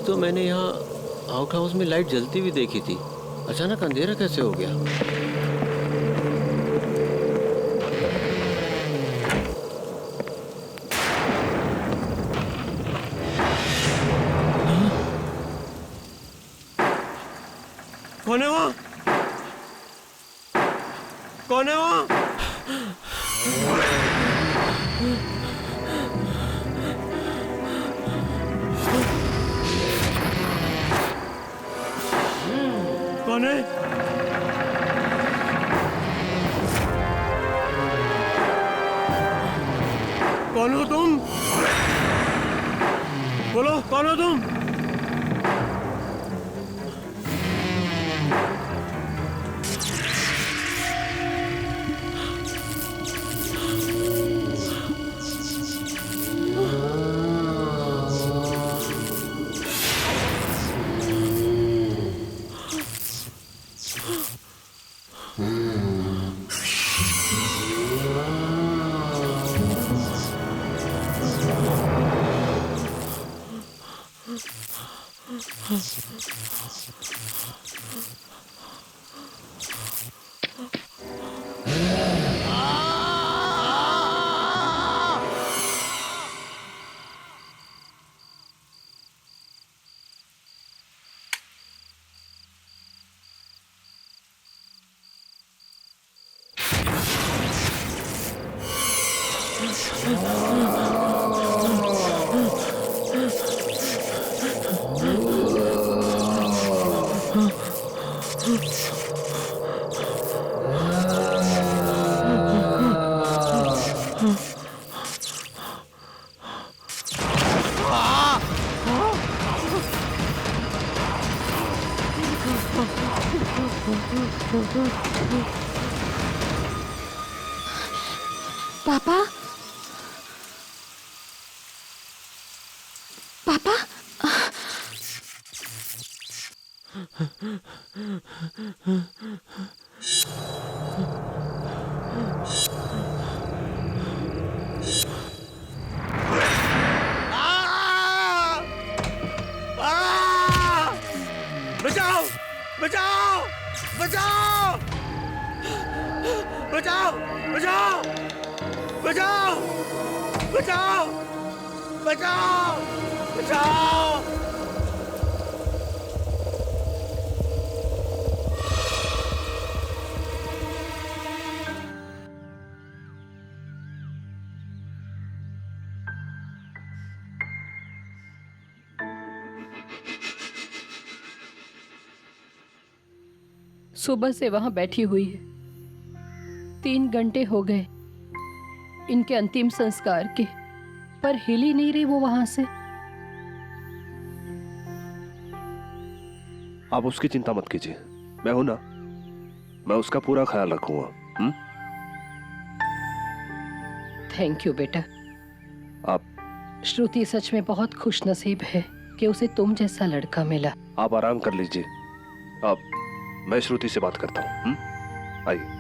अभी तो मैंने यहाँ आउट हाउस में लाइट जलती हुई देखी थी, अचानक अंधेरा कैसे हो गया? कौन है वहाँ? कौन है वहाँ? कौन है? कौन हो तुम? बोलो, कौन हो तुम? पापा, पापा, बचाओ! बचाओ! बचाओ! बचाओ! बचाओ! बचाओ! बचाओ! बचाओ! बचाओ! सुबह से वहां बैठी हुई है। 3 घंटे हो गए इनके अंतिम संस्कार के, पर हिल ही नहीं रही वो वहां से। आप उसकी चिंता मत कीजिए, मैं हूं ना, मैं उसका पूरा ख्याल रखूंगा। थैंक यू बेटा। आप श्रुति सच में बहुत खुश नसीब है कि उसे तुम जैसा लड़का मिला। आप आराम कर लीजिए। आप मैं श्रुति से बात करता हूँ। आइए।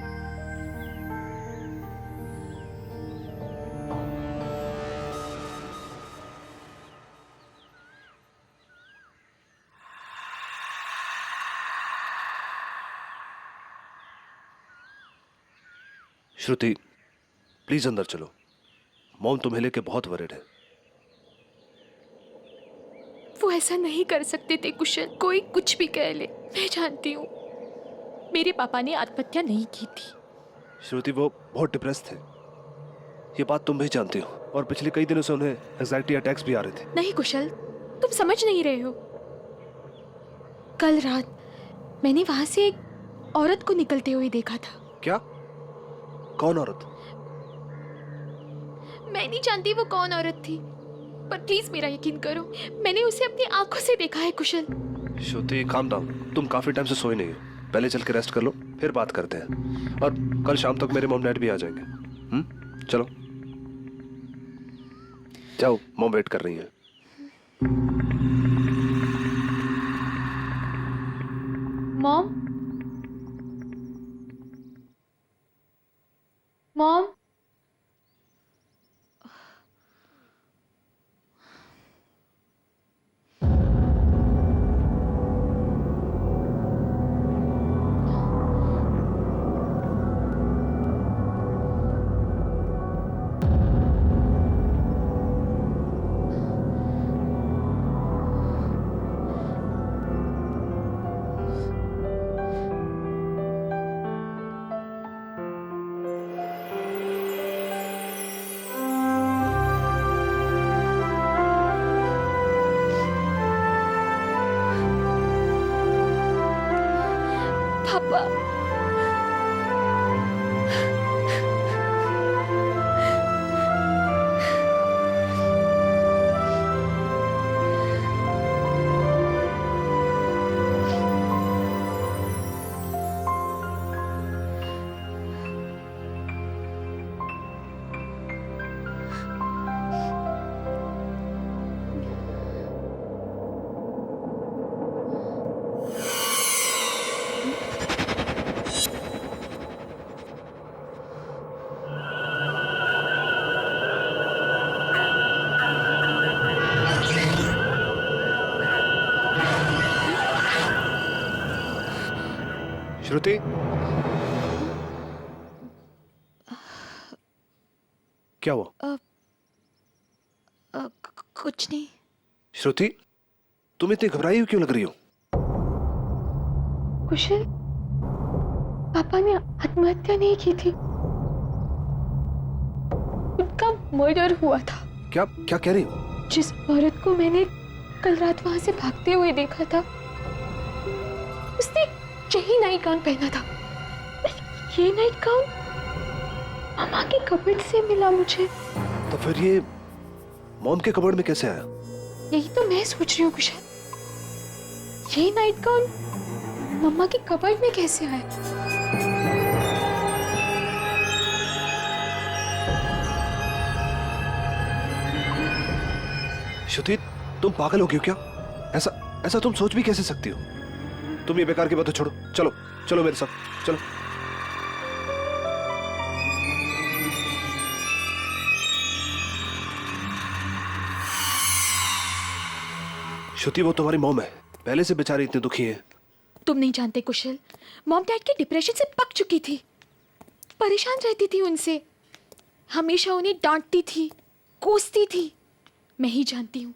श्रुति, प्लीज अंदर चलो। मॉम तुम्हें लेके बहुत वरिड है। वो ऐसा नहीं कर सकते थे कुशल। कोई कुछ भी कह ले, मैं जानती हूँ मेरे पापा ने आत्महत्या नहीं की थी। श्रुति, वो बहुत डिप्रेस थे, ये बात तुम भी जानती हो, और पिछले कई दिनों से उन्हें एंजाइटी अटैक्स भी आ रहे थे। नहीं कुशल, तुम समझ नहीं रहे हो। कल रात मैंने वहां से एक औरत को निकलते हुए देखा था। क्या? कौन औरत? मैं नहीं जानती वो कौन औरत थी, पर प्लीज मेरा यकीन करो, मैंने उसे अपनी आंखों से देखा है कुशल। श्रुति, काम डाउन। तुम काफी टाइम से सोई नहीं हो, पहले चल के रेस्ट कर लो, फिर बात करते हैं। और कल शाम तक मेरे मॉम डैड भी आ जाएंगे। चलो जाओ, मॉम वेट कर रही है। मॉम, मॉम, पापा। श्रुति, क्या हुआ? कुछ नहीं। श्रुति, तुम इतनी घबराई हुई क्यों लग रही हो? कुशल, पापा ने आत्महत्या नहीं की थी, उनका मर्डर हुआ था। क्या क्या कह रही हो? जिस औरत को मैंने कल रात वहां से भागते हुए देखा था, उसने यही नाइट गाउन पहना था। ये नाइट गाउन मामा के कबर्ड से मिला मुझे। तो फिर ये मॉम के कबर्ड में कैसे आया? यही तो मैं सोच रही हूँ कुशल, ये नाइट गाउन मम्मा के कबर्ड में कैसे आया? श्रुति, तुम पागल हो गई हो क्या? ऐसा ऐसा तुम सोच भी कैसे सकती हो? तुम ये बेकार की बातें छोड़ो, चलो चलो मेरे साथ चलो। श्रुति, वो तुम्हारी मॉम है, पहले से बेचारी इतनी दुखी है। तुम नहीं जानते कुशल, मॉम डैड के डिप्रेशन से पक चुकी थी, परेशान रहती थी उनसे, हमेशा उन्हें डांटती थी, कोसती थी। मैं ही जानती हूँ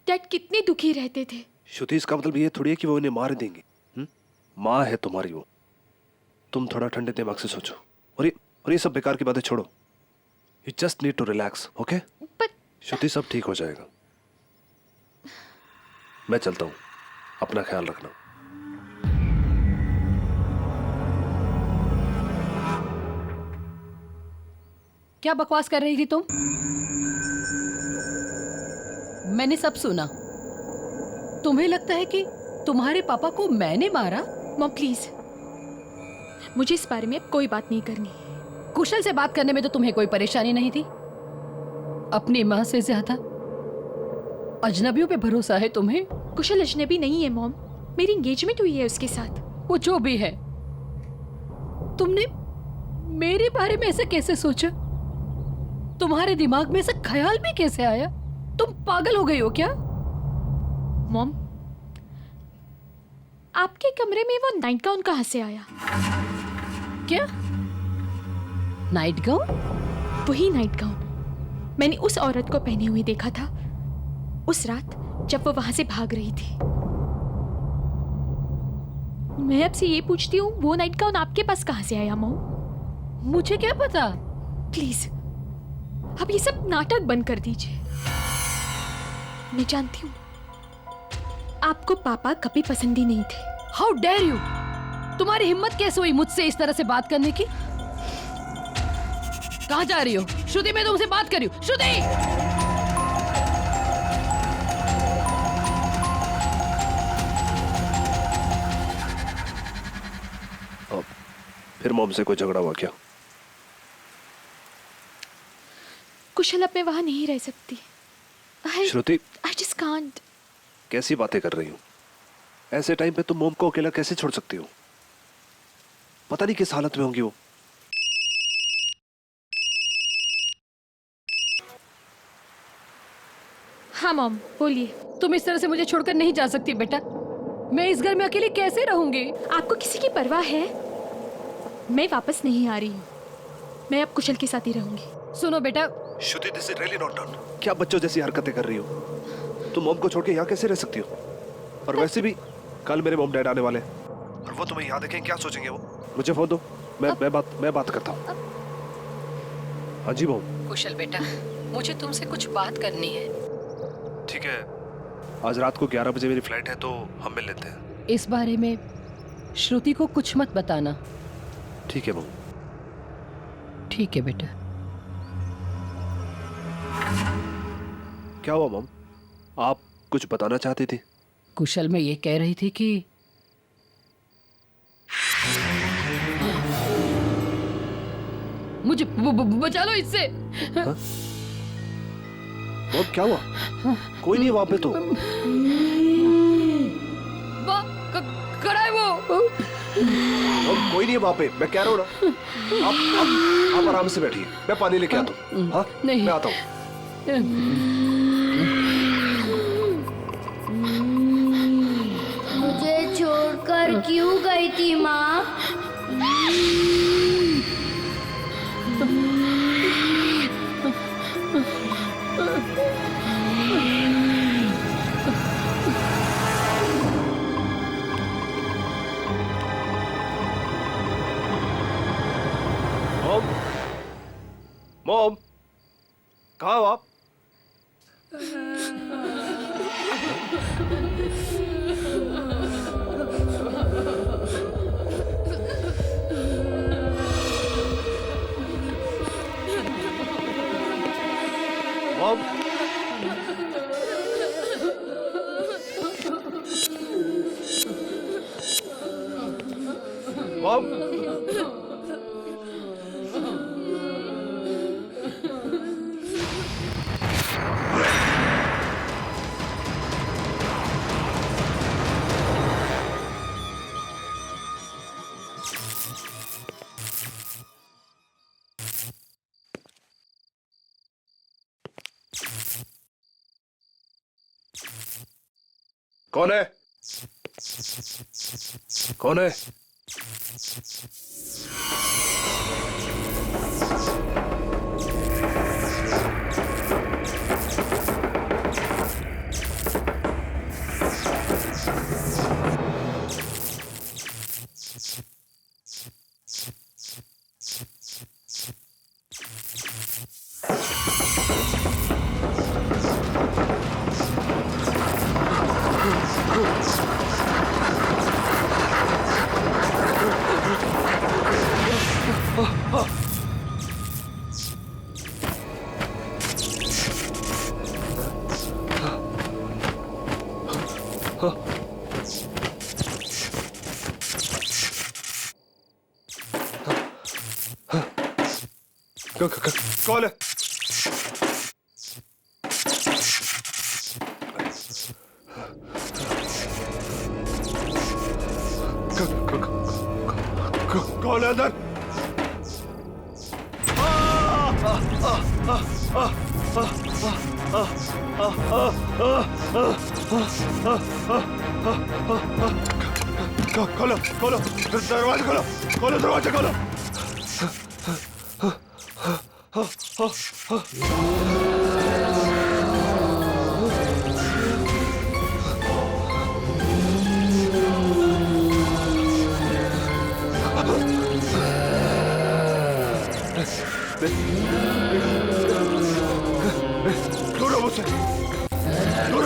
डैड कितने दुखी रहते थे। श्रुति, इसका मतलब ये थोड़ी है कि वो उन्हें मार देंगे। माँ है तुम्हारी वो। तुम थोड़ा ठंडे दिमाग से सोचो और ये सब बेकार की बातें छोड़ो। You just need to relax, okay? Shruti, सब ठीक हो जाएगा। मैं चलता हूँ, अपना ख्याल रखना। क्या बकवास कर रही थी तुम? मैंने सब सुना। तुम्हें लगता है कि तुम्हारे पापा को मैंने मारा? मॉम प्लीज, मुझे इस बारे में अब कोई बात नहीं करनी। कुशल से बात करने में तो तुम्हें कोई परेशानी नहीं थी। अपनी माँ से ज्यादा अजनबियों पे भरोसा है तुम्हें। कुशल अजनबी नहीं है मॉम, मेरी एंगेजमेंट हुई है उसके साथ। वो जो भी है, तुमने मेरे बारे में ऐसे कैसे सोचा? तुम्हारे दिमाग में ऐसा ख्याल भी कैसे आया? तुम पागल हो गई हो क्या? मॉम, आपके कमरे में वो नाइट गाउन कहाँ से आया? क्या नाइट गाउन? वही नाइट गाउन मैंने उस औरत को पहने हुए देखा था उस रात जब वो वहां से भाग रही थी। मैं आपसे ये पूछती हूँ, वो नाइट गाउन आपके पास कहाँ से आया मॉम? मुझे क्या पता। प्लीज अब ये सब नाटक बंद कर दीजिए। मैं जानती हूँ आपको पापा कभी पसंद ही नहीं थे। How dare you! तुम्हारी हिम्मत कैसे हुई मुझसे इस तरह से बात करने की? कहाँ जा रही हो? श्रुति, मैं तुमसे बात कर रही हूँ। श्रुति! फिर मॉम से कोई झगड़ा हुआ क्या? कुशल, अब मैं वहां नहीं रह सकती। श्रुति, I just can't. कैसी बातें कर रही हूँ? ऐसे टाइम पे तुम मॉम को अकेला कैसे छोड़ सकती हो? पता नहीं किस हालत में होंगी वो। हाँ मॉम, बोलिए। तुम इस तरह से मुझे छोड़कर नहीं जा सकती बेटा। मैं इस घर में अकेली कैसे रहूंगी? आपको किसी की परवाह है? मैं वापस नहीं आ रही हूँ, मैं अब कुशल के साथ ही रहूंगी। सुनो बेटा, Shruti, this is really not done. क्या बच्चों जैसी हरकतें कर रही हो? तुम मॉम को छोड़ के यहाँ कैसे रह सकती हो? और वैसे भी कल मेरे मॉम डैड आने वाले हैं और वो तुम्हें यहाँ देखें क्या सोचेंगे वो? मुझे फोन दो, मैं बात करता हूँ। हाँ जी मॉम। कुशल बेटा, मुझे तुमसे कुछ बात करनी है। ठीक है, आज रात को 11 बजे मेरी फ्लाइट है तो हम मिल लेते हैं। इस बारे में श्रुति को कुछ मत बताना। ठीक है मॉम। ठीक है बेटा। क्या हुआ मॉम? आप कुछ बताना चाहती थी? कुशल मैं ये कह रही थी कि मुझे बचा लो इससे। मॉम क्या हुआ? कोई नहीं है वहां पे तो। खड़ा है वो। मॉम कोई नहीं है वहां पे, मैं कह रहा हूँ ना। आप आराम से बैठिए, मैं पानी लेके आता हूँ। हाँ नहीं। मैं आता हूँ। मुझे छोड़कर क्यों गई थी माँ? मॉम, मॉम, कहाँ हो आप? मॉम, मॉम, कौन है? कौन है? कौन है? कौन है अंदर? खोलो खोलो दरवाजा, खोलो खोलो दरवाजा, खोलो। दूर मुझसे, दूर।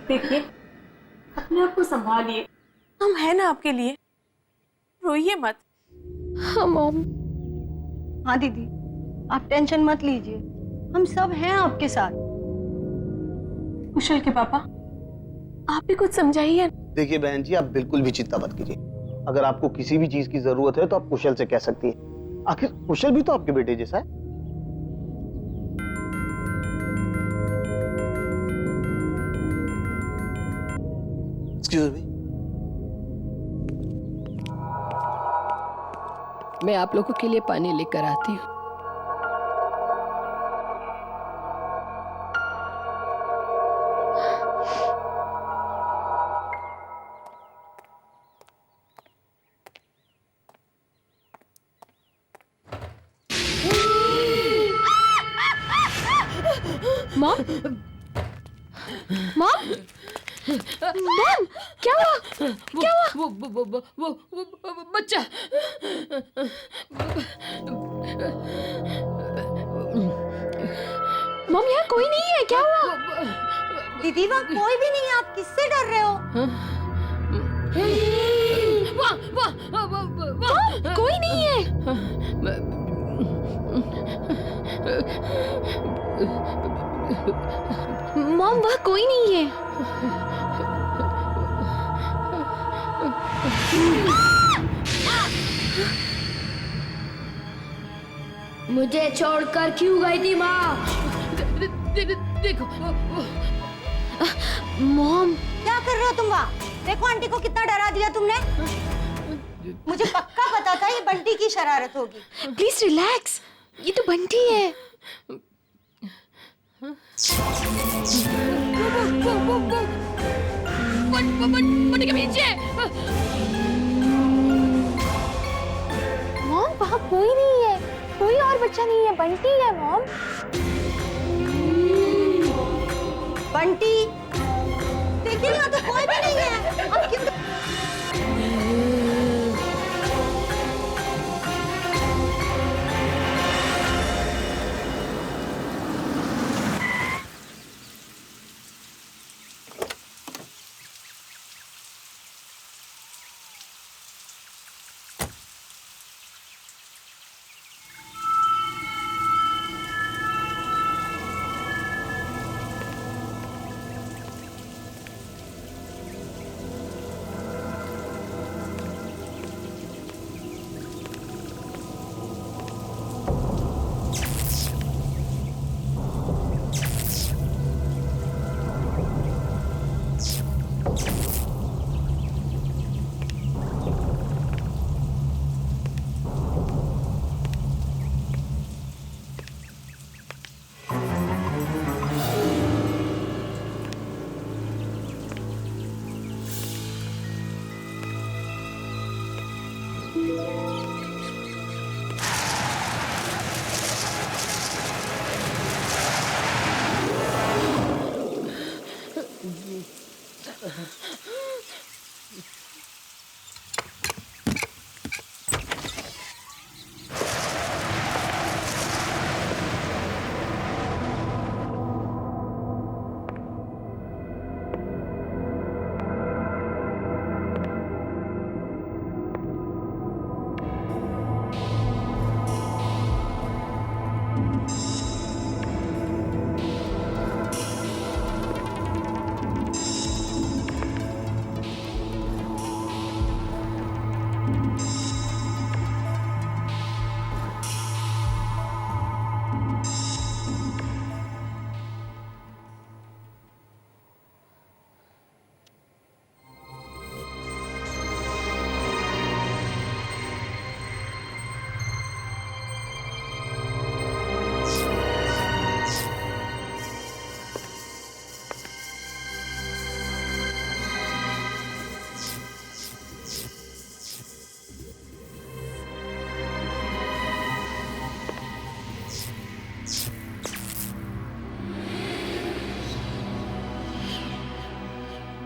देखिए, अपने आप को संभालिए, हम हैं ना आपके लिए, रोइए मत। हाँ मॉम। हाँ दीदी, आप टेंशन मत लीजिए, हम सब हैं आपके साथ। कुशल के पापा, आप भी कुछ समझाइए। देखिए बहन जी, आप बिल्कुल भी चिंता मत कीजिए। अगर आपको किसी भी चीज की जरूरत है तो आप कुशल से कह सकती हैं। आखिर कुशल भी तो आपके बेटे जैसा है। Excuse me. मैं आप लोगों के लिए पानी लेकर आती हूँ। मॉम, मॉम, मॉम, क्या हुआ? क्या हुआ? वो बच्चा। मॉम, यहाँ कोई नहीं है, क्या हुआ? दीदी वहाँ कोई भी नहीं है, आप किससे डर रहे हो? मॉम, कोई नहीं है। मॉम, वहाँ कोई नहीं है। मुझे छोड़कर क्यों गई थी माँ? देखो, मॉम, क्या कर रहे हो तुम वहाँ? देखो आंटी को कितना डरा दिया तुमने। मुझे पक्का पता था ये बंटी की शरारत होगी। प्लीज रिलैक्स, ये तो बंटी है। बंटी के पीछे। मॉम, वहाँ कोई नहीं है, कोई और बच्चा नहीं है, बंटी है मॉम। बंटी, देखिए यहाँ तो कोई भी नहीं है। अब क्यों?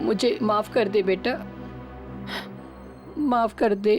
मुझे माफ कर दे बेटा, माफ कर दे।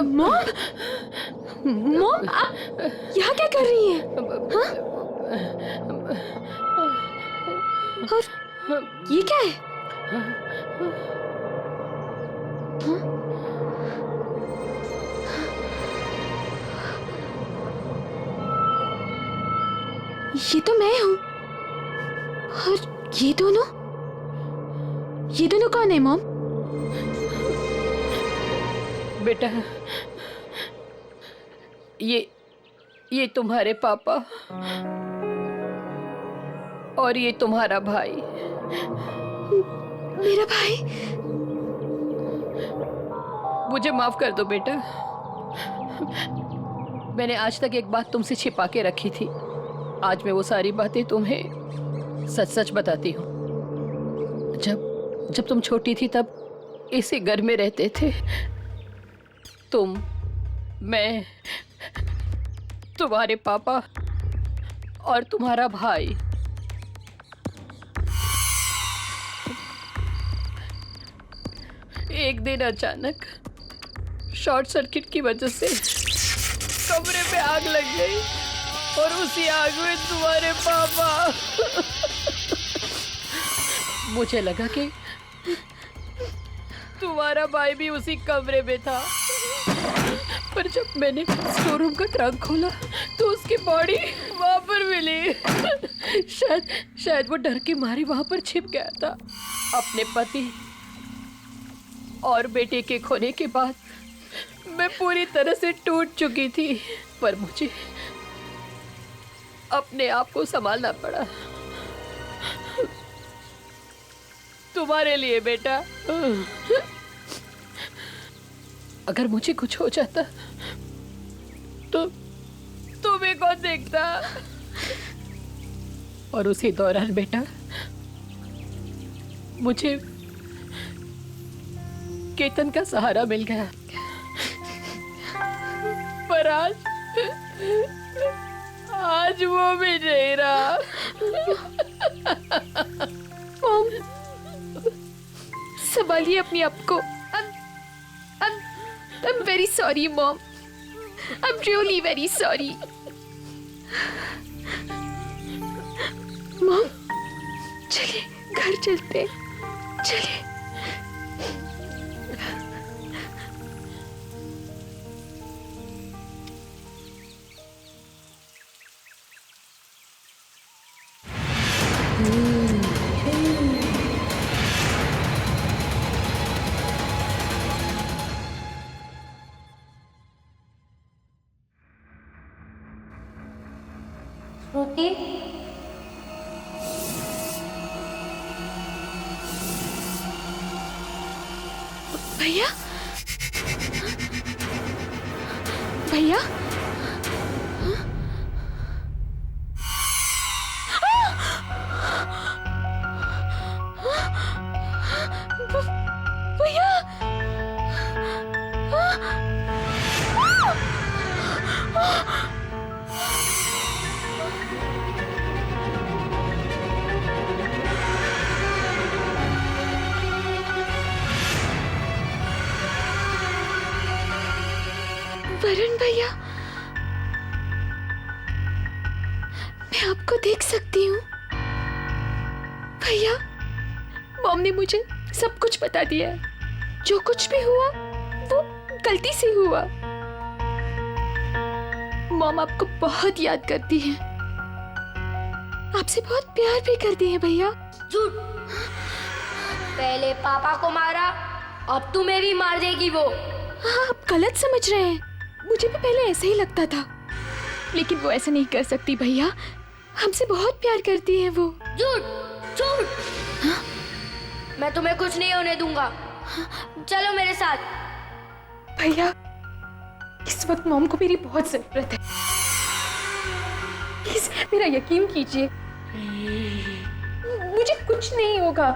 मॉम, मॉम आप यहाँ क्या कर रही हैं? हाँ? और ये क्या है? हाँ? ये तो मैं हूँ। और ये दोनों कौन है मॉम? बेटा, ये तुम्हारे पापा और ये तुम्हारा भाई। मेरा भाई? मुझे माफ कर दो बेटा, मैंने आज तक एक बात तुमसे छिपा के रखी थी। आज मैं वो सारी बातें तुम्हें सच सच बताती हूँ। जब तुम छोटी थी तब इसी घर में रहते थे। तुम, मैं, तुम्हारे पापा और तुम्हारा भाई। एक दिन अचानक शॉर्ट सर्किट की वजह से कमरे में आग लग गई और उसी आग में तुम्हारे पापा। मुझे लगा कि तुम्हारा भाई भी उसी कमरे में था, पर जब मैंने स्टोर का ट्रंक खोला तो उसकी बॉडी वहां पर मिली। शायद वो डर के मारे वहां पर छिप गया था। अपने पति और बेटे के खोने के बाद मैं पूरी तरह से टूट चुकी थी, पर मुझे अपने आप को संभालना पड़ा तुम्हारे लिए बेटा। अगर मुझे कुछ हो जाता तो तुम्हें कौन देखता? और उसी दौरान बेटा मुझे केतन का सहारा मिल गया, पर आज वो भी नहीं रहा। मॉम, संभालिए अपने आप को। I'm very sorry, Mom. I'm really very sorry. Mom, चलिए घर चलते हैं। चलिए। श्रुति, भैया, भैया, भैया, वरुण भैया, मैं आपको देख सकती हूँ। भैया, मॉम ने मुझे सब कुछ बता दिया है। जो कुछ भी हुआ वो गलती से हुआ। मॉम आपको बहुत याद करती है, आपसे बहुत प्यार भी करती है। भैया, झूठ। पहले पापा को मारा, अब तुम्हें भी मार देगी वो। हाँ, आप गलत समझ रहे हैं। मुझे भी पहले ऐसे ही लगता था, लेकिन वो ऐसा नहीं कर सकती। भैया, हमसे बहुत प्यार करती है वो। झूठ, झूठ। हाँ? मैं तुम्हें कुछ नहीं होने दूंगा। चलो मेरे साथ। भैया, इस वक्त मॉम को मेरी बहुत जरूरत है। प्लीज मेरा यकीन कीजिए, मुझे कुछ नहीं होगा,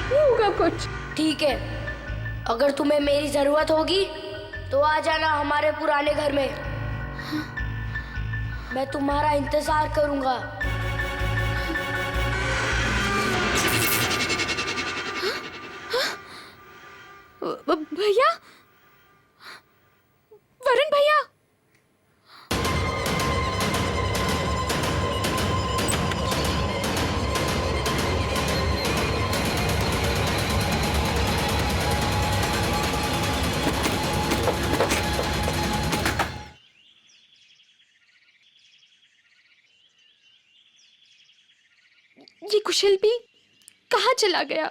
नहीं होगा कुछ। ठीक है, अगर तुम्हें मेरी जरूरत होगी तो आ जाना हमारे पुराने घर में। मैं तुम्हारा इंतजार करूंगा। ये कुशल भी कहाँ चला गया?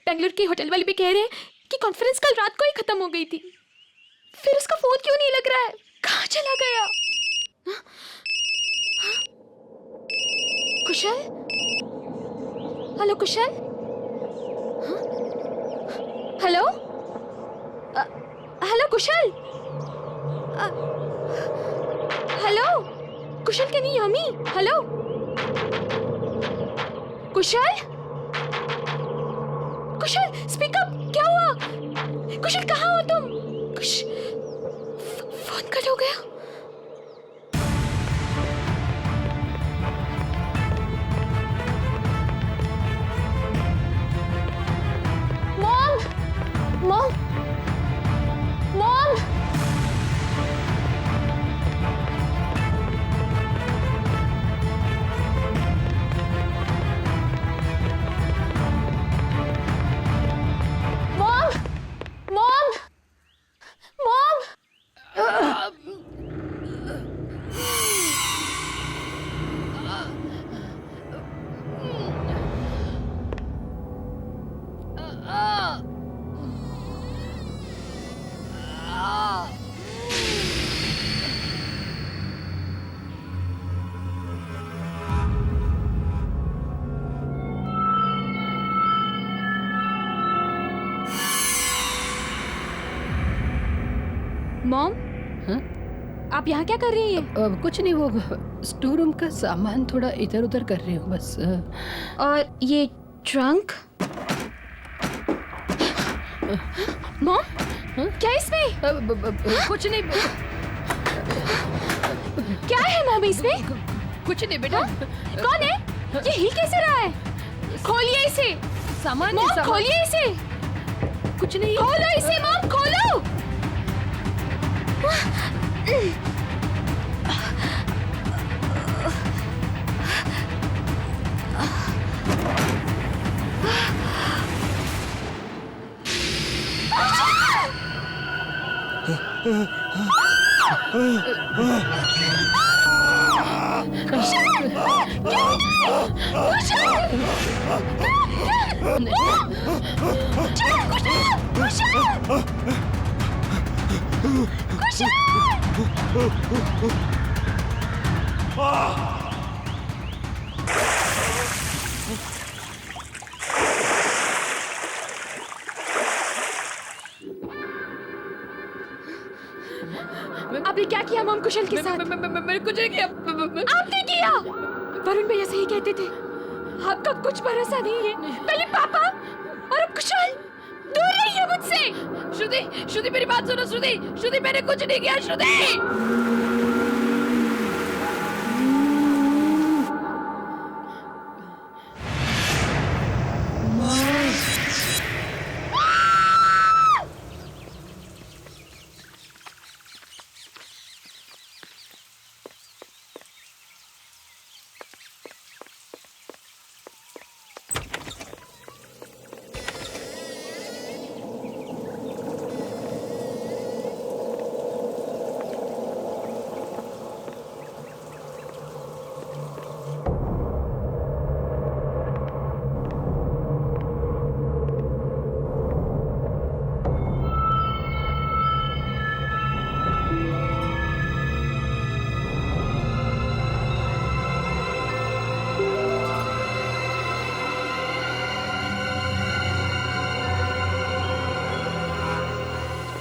बेंगलुरु के होटल वाले भी कह रहे हैं कि कॉन्फ्रेंस कल रात को ही खत्म हो गई थी। फिर उसका फोन क्यों नहीं लग रहा है? कहाँ चला गया? हाँ? हाँ? कुशल? हेलो कुशल? हाँ? Hello? Hello Kusal? Hello Kusal, can you hear me? Hello Kusal? Kusal speak up, क्या हुआ? कुशल कहाँ हो तुम? फोन कट हो गया। Mom, mom, mom. मॉम, आप यहाँ क्या कर रही हैं? कुछ नहीं, वो स्टोर रूम का सामान थोड़ा इधर उधर कर रही हूँ बस। और ये ट्रंक? मॉम, क्या इसमें? कुछ नहीं। क्या है मॉम इसमें? कुछ नहीं बेटा। कौन है? ये हिल कैसे रहा है? खोलिए इसे। सामान मॉम, खोलिए इसे। कुछ नहीं। खोलो इसे मॉम, खोलो। आपने क्या किया मॉम कुशल के साथ? मैंने कुछ नहीं किया। आपने किया। वरुण भैया सही कहते थे, आपका कुछ भरोसा नहीं है। पहले पापा और अब कुशल। दूर रहिए मुझसे। श्रुति, श्रुति मेरी बात सुनो। श्रुति, श्रुति मैंने कुछ नहीं किया। श्रुति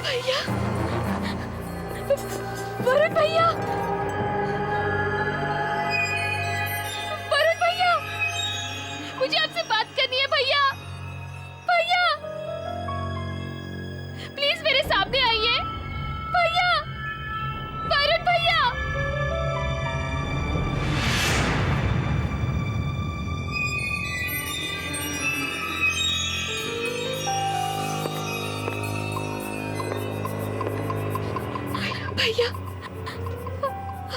भैया, वरुण भैया, वरुण भैया, मुझे आपसे बात करनी है भैया। भैया प्लीज मेरे सामने आइए। भैया, वरुण भैया। भैया,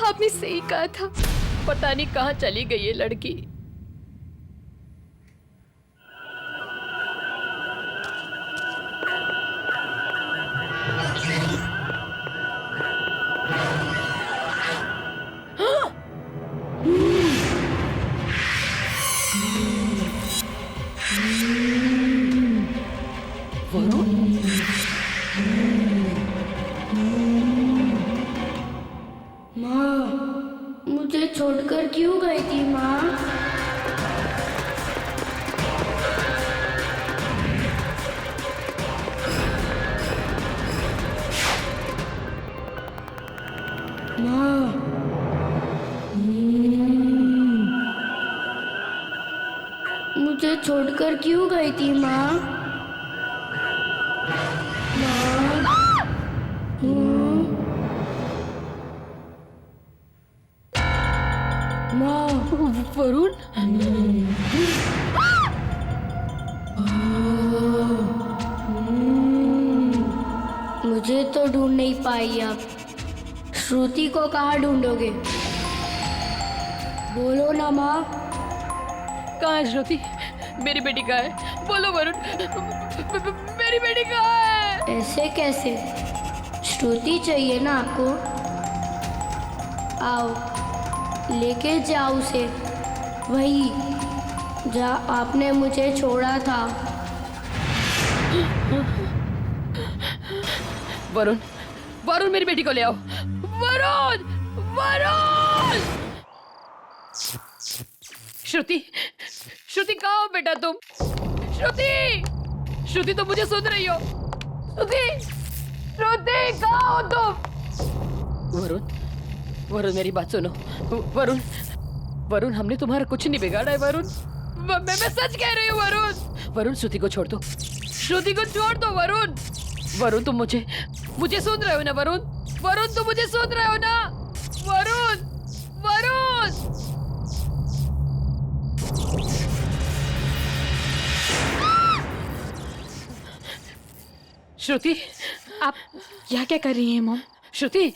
आपने सही कहा था। पता नहीं कहाँ चली गई ये लड़की। मुझे छोड़कर क्यों गई थी माँ? माँ, वरुण, मुझे तो ढूंढ नहीं पाई आप। श्रुति को कहाँ ढूंढोगे? बोलो ना माँ। कहाँ है श्रुति? मेरी बेटी कहाँ है? बोलो वरुण, मेरी बेटी कहाँ है? ऐसे कैसे? श्रुति चाहिए ना आपको? आओ, लेके जाओ उसे, वही जहाँ आपने मुझे छोड़ा था। वरुण, वरुण मेरी बेटी को ले आओ। वरुण, वरुण! श्रुति, श्रुति कहाँ हो बेटा तुम? श्रुति, श्रुति तुम मुझे सुन रही हो? श्रुति, श्रुति कहाँ हो तुम? वरुण, वरुण मेरी बात सुनो। वरुण, वरुण हमने तुम्हारा कुछ नहीं बिगाड़ा है वरुण। मैं सच कह रही हूँ वरुण। वरुण श्रुति को छोड़ दो, श्रुति को छोड़ दो वरुण। वरुण तुम मुझे सुन रहे हो ना वरुण? वरुण तुम मुझे सुन रहे हो ना? वरुण, वरुण! श्रुति, आप यहाँ क्या कर रही हैं मॉम? श्रुति,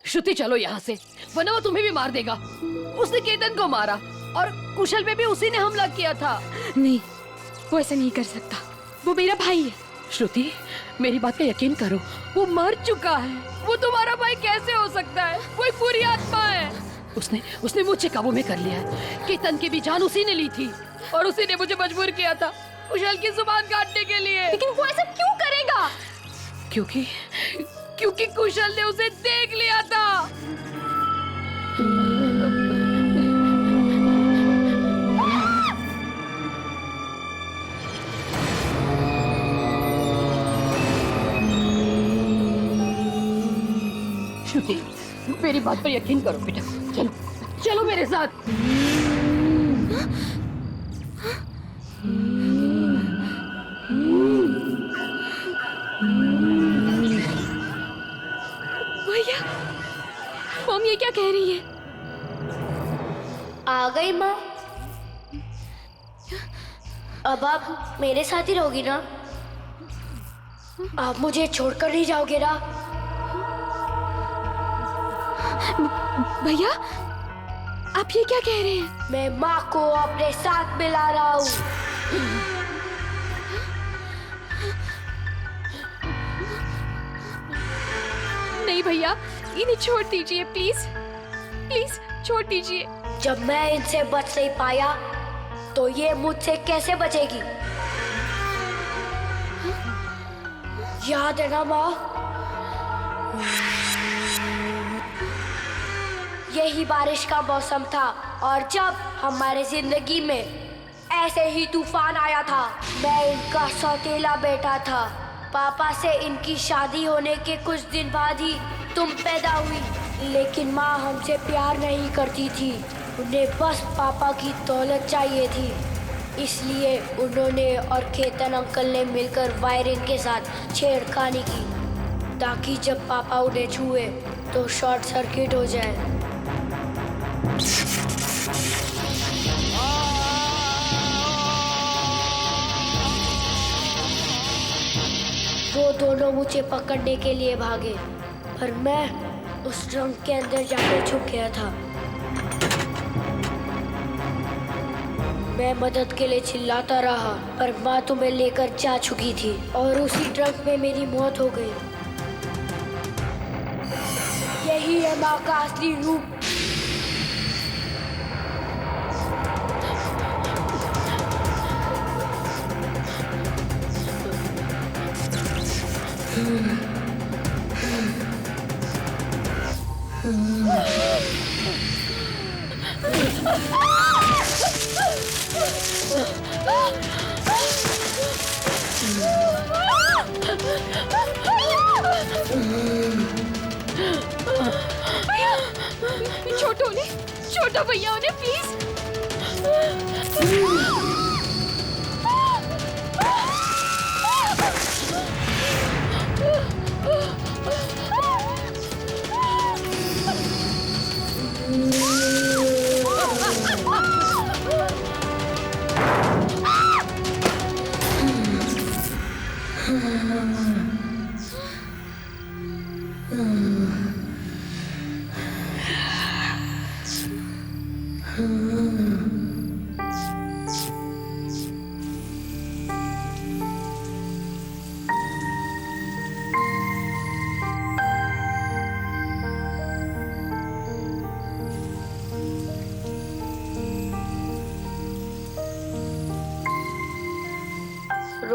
श्रुति चलो यहाँ से, वरना वो तुम्हें भी मार देगा। उसने केतन को मारा और कुशल पे भी उसी ने हमला किया था। नहीं, वो ऐसा नहीं कर सकता। वो मेरा भाई है। श्रुति, मेरी बात का यकीन करो, वो मर चुका है। वो तुम्हारा भाई कैसे हो सकता है? वो एक बुरी आत्मा है। उसने मुझे काबू में कर लिया है। केतन की भी जान उसी ने ली थी और उसी ने मुझे मजबूर किया था कुशल की जुबान काटने के लिए। लेकिन वो ऐसा क्यों करेगा? क्योंकि कुशल ने उसे देख लिया था। श्रुति, मेरी बात पर यकीन करो बेटा। चलो, चलो मेरे साथ। भैया, मॉम ये क्या कह रही है? आ गई माँ। अब आप मेरे साथ ही रहोगी ना? आप मुझे छोड़कर नहीं जाओगे ना? भैया, आप ये क्या कह रहे हैं? मैं माँ को अपने साथ मिला रहा हूँ। नहीं भैया, इन्हें छोड़ दीजिए प्लीज, प्लीज छोड़ दीजिए। जब मैं इनसे बच नहीं पाया तो ये मुझसे कैसे बचेगी? याद है ना माँ? यही बारिश का मौसम था और जब हमारे जिंदगी में ऐसे ही तूफान आया था। मैं इनका सौतेला बेटा था। पापा से इनकी शादी होने के कुछ दिन बाद ही तुम पैदा हुई। लेकिन माँ हमसे प्यार नहीं करती थी, उन्हें बस पापा की दौलत चाहिए थी। इसलिए उन्होंने और केतन अंकल ने मिलकर वायरिंग के साथ छेड़खानी की ताकि जब पापा उन्हें छुए तो शॉर्ट सर्किट हो जाए। वो दोनों मुझे पकड़ने के लिए भागे, पर मैं उस ट्रंक के अंदर जाकर छुप गया था। मैं मदद के लिए चिल्लाता रहा, पर माँ तुम्हें लेकर जा चुकी थी और उसी ट्रंक में मेरी मौत हो गई। यही है माँ का असली रूप। छोटो भैया उन्हें प्लीज।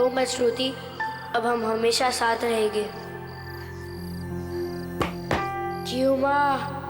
रो मत श्रुति, अब हम हमेशा साथ रहेंगे। क्यों माँ?